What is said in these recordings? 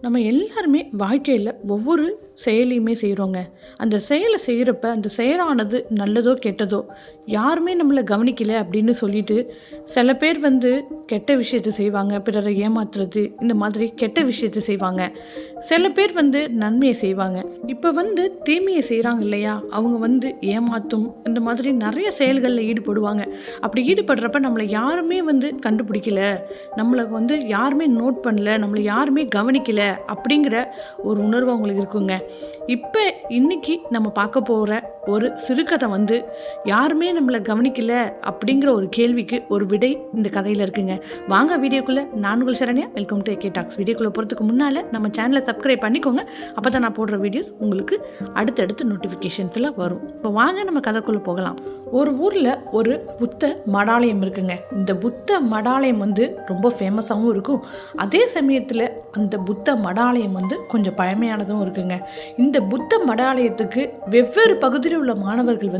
நம்ம எல்லாருமே வாழ்க்கையில் ஒவ்வொரு செயலையுமே செய்கிறோங்க. அந்த செயலை செய்கிறப்ப அந்த செயலானது நல்லதோ கெட்டதோ யாருமே நம்மளை கவனிக்கல அப்படின்னு சொல்லிட்டு சில பேர் கெட்ட விஷயத்தை செய்வாங்க, பிறரை ஏமாத்துறது இந்த மாதிரி கெட்ட விஷயத்தை செய்வாங்க. சில பேர் நன்மையை செய்வாங்க. இப்போ தீமையை செய்கிறாங்க இல்லையா, அவங்க ஏமாத்தும் இந்த மாதிரி நிறைய செயல்களில் ஈடுபடுவாங்க. அப்படி ஈடுபடுறப்ப நம்மளை யாருமே கண்டுபிடிக்கல, நம்மளை யாருமே நோட் பண்ணல, நம்மளை யாருமே கவனிக்கல அப்படிங்கிற ஒரு உணர்வு அவங்களுக்கு இருக்குங்க. இப்போ இன்னைக்கு நம்ம பார்க்க போகிற ஒரு சிறுகதை யாருமே நம்மளை கவனிக்கல அப்படிங்கிற ஒரு கேள்விக்கு ஒரு விடை இந்த கதையில் இருக்குங்க. வாங்க வீடியோக்குள்ளே. நான் உங்கள் Saranya. Welcome to AK Talks. வீடியோக்குள்ளே போகிறதுக்கு முன்னால் நம்ம சேனலை சப்ஸ்கிரைப் பண்ணிக்கோங்க. அப்போ தான் நான் போடுற வீடியோஸ் உங்களுக்கு அடுத்தடுத்து நோட்டிஃபிகேஷன்ஸில் வரும். இப்போ வாங்க நம்ம கதைக்குள்ளே போகலாம். ஒரு ஊரில் ஒரு புத்த மடாலயம் இருக்குங்க. இந்த புத்த மடாலயம் ரொம்ப ஃபேமஸாகவும் இருக்கும். அதே சமயத்தில் அந்த புத்த மடாலயம் கொஞ்சம் பழமையானதும் இருக்குங்க. இந்த புத்த மடாலயத்துக்கு வெவ்வேறு பகுதியில் உள்ள மாணவர்கள்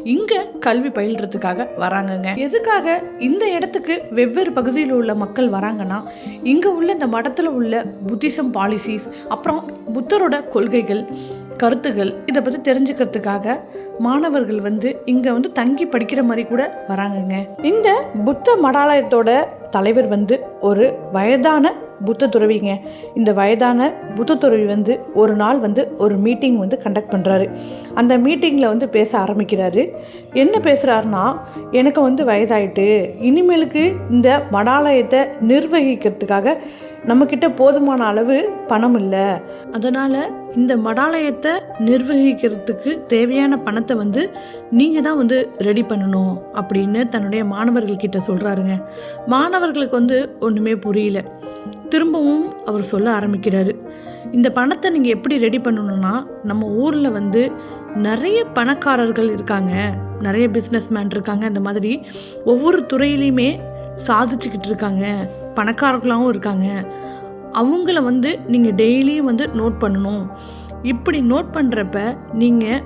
இங்கே கல்வி பயில்றதுக்காக வராங்கங்க. எதுக்காக இந்த இடத்துக்கு வெவ்வேறு பகுதியில் உள்ள மக்கள் வராங்கன்னா, இங்கே உள்ள இந்த மடத்தில் உள்ள புத்திசம் பாலிசிஸ், அப்புறம் புத்தரோட கொள்கைகள், கருத்துகள் இதை பற்றி தெரிஞ்சுக்கிறதுக்காக மாணவர்கள் இங்கே தங்கி படிக்கிற மாதிரி கூட வராங்கங்க. இந்த புத்த மடாலயத்தோட தலைவர் ஒரு வயதான புத்த துறவிங்க. இந்த வயதான புத்த துறவி ஒரு நாள் ஒரு மீட்டிங் கண்டக்ட் பண்ணுறாரு. அந்த மீட்டிங்கில் பேச ஆரம்பிக்கிறாரு. என்ன பேசுகிறாருன்னா, எனக்கு வயதாயிட்டு, இனிமேலுக்கு இந்த மடாலயத்தை நிர்வகிக்கிறதுக்காக நம்மக்கிட்ட போதுமான அளவு பணம் இல்லை, அதனால் இந்த மடாலயத்தை நிர்வகிக்கிறதுக்கு தேவையான பணத்தை நீங்கள் தான் ரெடி பண்ணணும் அப்படின்னு தன்னுடைய மாணவர்கள்கிட்ட சொல்கிறாருங்க. மாணவர்களுக்கு ஒன்றுமே புரியல. திரும்பவும் அவர் சொல்ல ஆரம்பிக்கிறாரு. இந்த பணத்தை நீங்கள் எப்படி ரெடி பண்ணணும்னா, நம்ம ஊரில் நிறைய பணக்காரர்கள் இருக்காங்க, நிறைய பிஸ்னஸ்மேன் இருக்காங்க, இந்த மாதிரி ஒவ்வொரு துறையிலையுமே சாதிச்சுக்கிட்டு இருக்காங்க, பணக்காரர்களாகவும் இருக்காங்க. அவங்கள நீங்கள் டெய்லியும் நோட் பண்ணணும். இப்படி நோட் பண்ணுறப்ப நீங்கள்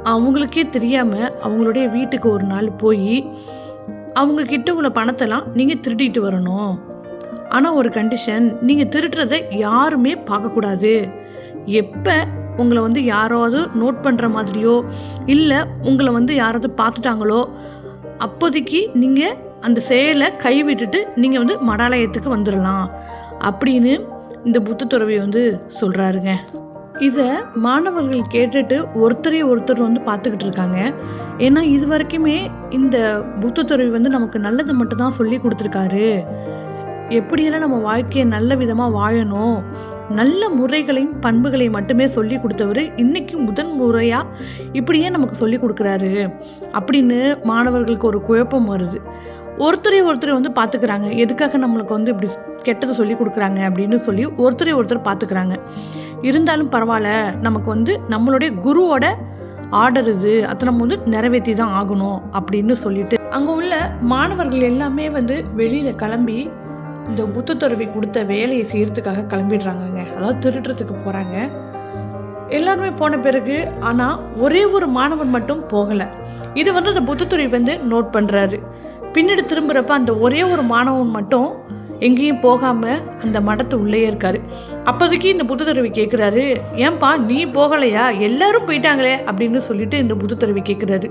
அவங்களுக்கே தெரியாமல் அவங்களுடைய வீட்டுக்கு ஒரு நாள் போய் அவங்கக்கிட்ட உள்ள பணத்தெல்லாம் நீங்கள் திருடிட்டு வரணும். ஆனால் ஒரு கண்டிஷன், நீங்கள் திருடுறதை யாருமே பார்க்கக்கூடாது. எப்போ உங்களை யாராவது நோட் பண்ணுற மாதிரியோ இல்லை உங்களை யாராவது பார்த்துட்டாங்களோ அப்போதைக்கு நீங்கள் அந்த செயலை கைவிட்டுட்டு நீங்கள் மடாலயத்துக்கு வந்துடலாம் அப்படின்னு இந்த புத்த துறவி சொல்கிறாருங்க. இதை மாணவர்கள் கேட்டுட்டு ஒருத்தரையே ஒருத்தர் பார்த்துக்கிட்டு இருக்காங்க. ஏன்னா இது வரைக்குமே இந்த புத்த துறவி நமக்கு நல்லது மட்டும்தான் சொல்லி கொடுத்துருக்காரு. எப்படியெல்லாம் நம்ம வாழ்க்கையை நல்ல விதமாக வாழணும், நல்ல முறைகளையும் பண்புகளையும் மட்டுமே சொல்லி கொடுத்தவர் இன்னைக்கு முதன் முறையாக இப்படியே நமக்கு சொல்லி கொடுக்குறாரு அப்படின்னு மாணவர்களுக்கு ஒரு குழப்பம் வருது. ஒருத்தரை ஒருத்தர் பார்த்துக்கிறாங்க. எதுக்காக நம்மளுக்கு இப்படி கெட்டதை சொல்லி கொடுக்குறாங்க அப்படின்னு சொல்லி ஒருத்தரை ஒருத்தர் பார்த்துக்கிறாங்க. இருந்தாலும் பரவாயில்ல, நமக்கு நம்மளுடைய குருவோட ஆர்டர் இது, அதை நம்ம நிறைவேற்றி தான் ஆகணும் அப்படின்னு சொல்லிட்டு அங்கே உள்ள மாணவர்கள் எல்லாமே வெளியில் கிளம்பி இந்த புத்த துறவி கொடுத்த வேலையை செய்யறதுக்காக கிளம்பிடுறாங்கங்க. அதாவது திருடுறதுக்கு போகிறாங்க. எல்லாருமே போன பிறகு ஆனால் ஒரே ஒரு மாணவன் மட்டும் போகலை. இது அந்த புத்த துறவி நோட் பண்ணுறாரு. பின்னாடி திரும்புகிறப்ப அந்த ஒரே ஒரு மாணவன் மட்டும் எங்கேயும் போகாமல் அந்த மடத்து உள்ளே இருக்காரு. அப்போதைக்கு இந்த புத்த துறவி கேட்குறாரு, ஏன்பா நீ போகலையா, எல்லாரும் போயிட்டாங்களே அப்படின்னு சொல்லிட்டு இந்த புத்த துறவி கேட்குறாரு.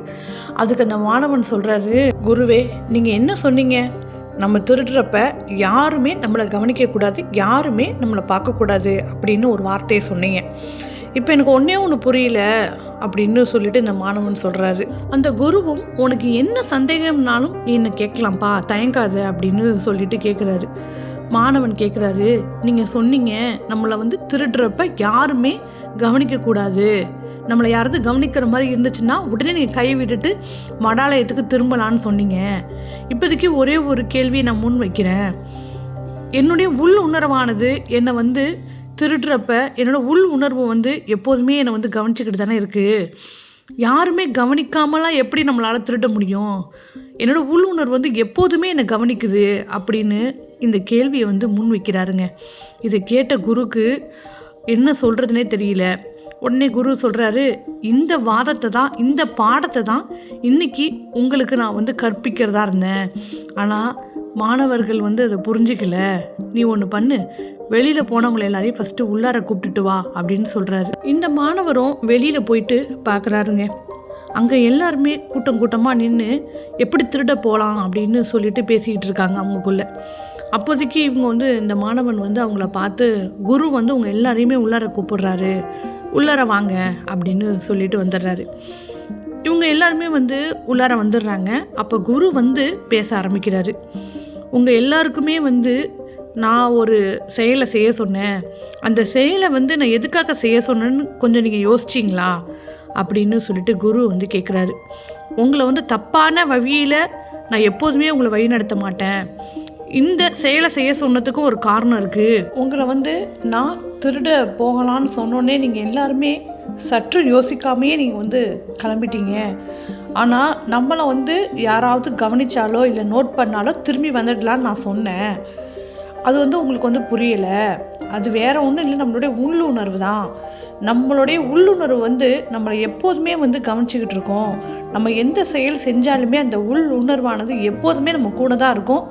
அதுக்கு அந்த மாணவன் சொல்கிறாரு, குருவே நீங்கள் என்ன சொன்னீங்க, நம்ம திருடுறப்ப யாருமே நம்மளை கவனிக்கக்கூடாது, யாருமே நம்மளை பார்க்கக்கூடாது அப்படின்னு ஒரு வார்த்தையை சொன்னீங்க. இப்போ எனக்கு ஒன்று புரியல அப்படின்னு சொல்லிட்டு இந்த மாணவன் சொல்கிறாரு. அந்த குருவும் உனக்கு என்ன சந்தேகம்னாலும் நீ என்ன கேட்கலாம்ப்பா, தயங்காத அப்படின்னு சொல்லிட்டு கேட்குறாரு. மாணவன் கேட்குறாரு, நீங்கள் சொன்னீங்க நம்மளை திருடுறப்ப யாருமே கவனிக்கக்கூடாது, நம்மளை யாராவது கவனிக்கிற மாதிரி இருந்துச்சுன்னா உடனே நீங்கள் கை விட்டுட்டு மடாலயத்துக்கு திரும்பலான்னு சொன்னீங்க. இப்போதைக்கு ஒரே ஒரு கேள்வியை நான் முன் வைக்கிறேன். என்னுடைய உள் உணர்வானது என்னை திருடுறப்ப என்னோடய உள் உணர்வு எப்போதுமே என்னை கவனிச்சுக்கிட்டு தானே இருக்குது. யாருமே கவனிக்காமலாம் எப்படி நம்மளால் திருட முடியும்? என்னோடய உள் உணர்வு எப்போதுமே என்னை கவனிக்குது அப்படின்னு இந்த கேள்வியை முன் வைக்கிறாருங்க. இதை கேட்ட குருக்கு என்ன சொல்கிறதுனே தெரியல. உடனே குரு சொல்கிறாரு, இந்த வாதத்தை தான், இந்த பாடத்தை தான் இன்றைக்கி உங்களுக்கு நான் கற்பிக்கிறதா இருந்தேன். ஆனால் மாணவர்கள் அதை புரிஞ்சிக்கல. நீ ஒன்று பண்ணு, வெளியில் போனவங்களை எல்லாரையும் ஃபஸ்ட்டு உள்ளார கூப்பிட்டுட்டு வா அப்படின்னு சொல்கிறாரு. இந்த மாணவரும் வெளியில் போயிட்டு பார்க்குறாருங்க. அங்கே எல்லாருமே கூட்டம் கூட்டமாக நின்று எப்படி திருட போகலாம் அப்படின்னு சொல்லிட்டு பேசிக்கிட்டு இருக்காங்க அவங்களுக்குள்ள. அப்போதைக்கு இவங்க இந்த மாணவன் அவங்கள பார்த்து, குரு உங்கள் எல்லாரையுமே உள்ளார கூப்பிடுறாரு, உள்ளார வாங்க அப்படின்னு சொல்லிட்டு வந்துடுறாரு. இவங்க எல்லாருமே உள்ளார வந்துடுறாங்க. அப்போ குரு பேச ஆரம்பிக்கிறாரு. உங்கள் எல்லாருக்குமே நான் ஒரு செயலை செய்ய சொன்னேன். அந்த செயலை நான் எதுக்காக செய்ய சொன்னேன்னு கொஞ்சம் நீங்கள் யோசிச்சிங்களா அப்படின்னு சொல்லிட்டு குரு கேட்குறாரு. உங்களை தப்பான வழியில் நான் எப்போதுமே உங்களை வழி நடத்த மாட்டேன். இந்த செயலை செய்ய சொன்னதுக்கும் ஒரு காரணம் இருக்குது. உங்களை நான் திருட போகலான்னு சொன்னோன்னே நீங்கள் எல்லாருமே சற்று யோசிக்காமையே நீங்கள் கிளம்பிட்டீங்க. ஆனால் நம்மளை யாராவது கவனித்தாலோ இல்லை நோட் பண்ணாலோ திரும்பி வந்துடலான்னு நான் சொன்னேன். அது உங்களுக்கு புரியலை. அது வேறு ஒன்றும் இல்லை, நம்மளுடைய உள்ளுணர்வு தான். நம்மளுடைய உள்ளுணர்வு நம்மளை எப்போதுமே கவனிச்சிக்கிட்டு இருக்கோம். நம்ம எந்த செயல் செஞ்சாலுமே அந்த உள்ளுணர்வானது எப்போதுமே நம்ம கூட தான் இருக்கும்.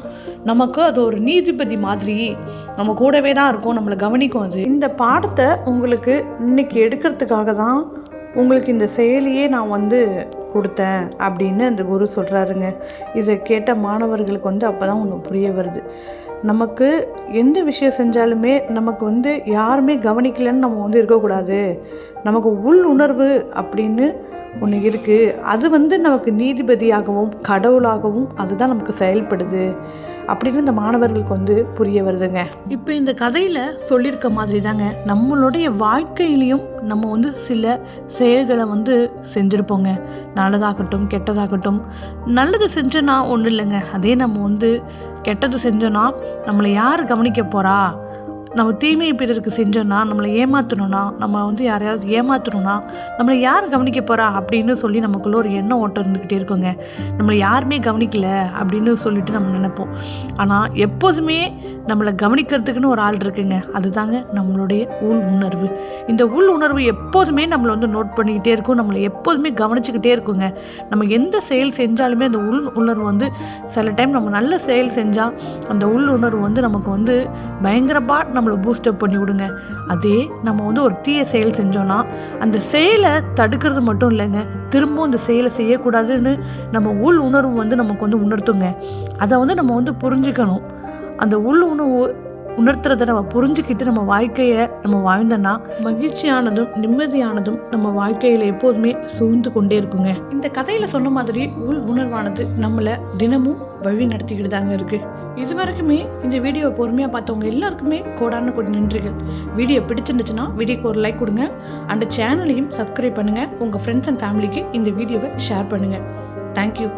நமக்கு அது ஒரு நீதிபதி மாதிரி நம்ம கூடவே தான் இருக்கும், நம்மளை கவனிக்கும். அது இந்த பாடத்தை உங்களுக்கு இன்னைக்கு எடுக்கிறதுக்காக தான் உங்களுக்கு இந்த செயலியே நான் கொடுத்தேன் அப்படின்னு அந்த குரு சொல்கிறாருங்க. இதை கேட்ட மாணவர்களுக்கு அப்போ தான் ஒன்று புரிய வருது. நமக்கு எந்த விஷயம் செஞ்சாலுமே நமக்கு யாருமே கவனிக்கலைன்னு நம்ம இருக்கக்கூடாது. நமக்கு உள் உணர்வு அப்படின்னு ஒன்று இருக்குது. அது நமக்கு நீதிபதியாகவும் கடவுளாகவும் அதுதான் நமக்கு செயல்படுது அப்படின்னு இந்த மாணவர்களுக்கு புரிய வருதுங்க. இப்போ இந்த கதையில் சொல்லியிருக்க மாதிரி தாங்க நம்மளுடைய வாழ்க்கையிலையும் நம்ம சில செயல்களை செஞ்சுருப்போங்க. நல்லதாகட்டும் கெட்டதாகட்டும். நல்லது செஞ்சோன்னா ஒன்றும் இல்லைங்க. அதே நம்ம கெட்டது செஞ்சோன்னா நம்மளை யார் கவனிக்க போகிறா? நம்ம தீமை பிறருக்கு செஞ்சோன்னா, நம்மளை ஏமாற்றணுன்னா, நம்ம யாரையாவது ஏமாற்றணுன்னா நம்மளை யார் கவனிக்க போகிறா அப்படின்னு சொல்லி நமக்குள்ள ஒரு எண்ணம் ஓட்டம் இருந்துக்கிட்டே இருக்குங்க. நம்மளை யாருமே கவனிக்கலை அப்படின்னு சொல்லிட்டு நம்ம நினைப்போம். ஆனால் எப்போதுமே நம்மளை கவனிக்கிறதுக்குன்னு ஒரு ஆள் இருக்குங்க. அதுதாங்க நம்மளுடைய உள் உணர்வு. இந்த உள் உணர்வு எப்போதுமே நம்மளை நோட் பண்ணிக்கிட்டே இருக்கும், நம்மளை எப்போதுமே கவனிச்சுக்கிட்டே இருக்குங்க. நம்ம எந்த செயல் செஞ்சாலுமே அந்த உள் உணர்வு சில டைம் நம்ம நல்ல செயல் செஞ்சால் அந்த உள் உணர்வு நமக்கு பயங்கரமாக நம்மளை பூஸ்டப் பண்ணி விடுங்க. அதே நம்ம ஒரு தீய செயல் செஞ்சோன்னா அந்த செயலை தடுக்கிறது மட்டும் இல்லைங்க, திரும்பவும் அந்த செயலை செய்யக்கூடாதுன்னு நம்ம உள் உணர்வு நமக்கு உணர்த்துங்க. அதை நம்ம புரிஞ்சுக்கணும். அந்த உள் உணர்வு உணர்த்துறதை நம்ம புரிஞ்சுக்கிட்டு நம்ம வாழ்க்கையை நம்ம வாழ்ந்தோன்னா மகிழ்ச்சியானதும் நிம்மதியானதும் நம்ம வாழ்க்கையில் எப்போதுமே சூழ்ந்து கொண்டே இருக்குங்க. இந்த கதையில் சொன்ன மாதிரி உள் உணர்வானது நம்மளை தினமும் வழி நடத்திக்கிட்டு தாங்க இருக்குது. இது வரைக்குமே இந்த வீடியோ பொறுமையாக பார்த்தவங்க எல்லாருக்குமே கோடான கோடி நன்றிகள். வீடியோ பிடிச்சிருந்துச்சுன்னா வீடியோக்கு ஒரு லைக் கொடுங்க. அந்த சேனலையும் சப்ஸ்கிரைப் பண்ணுங்கள். உங்கள் ஃப்ரெண்ட்ஸ் அண்ட் ஃபேமிலிக்கு இந்த வீடியோவை ஷேர் பண்ணுங்கள். தேங்க்யூ.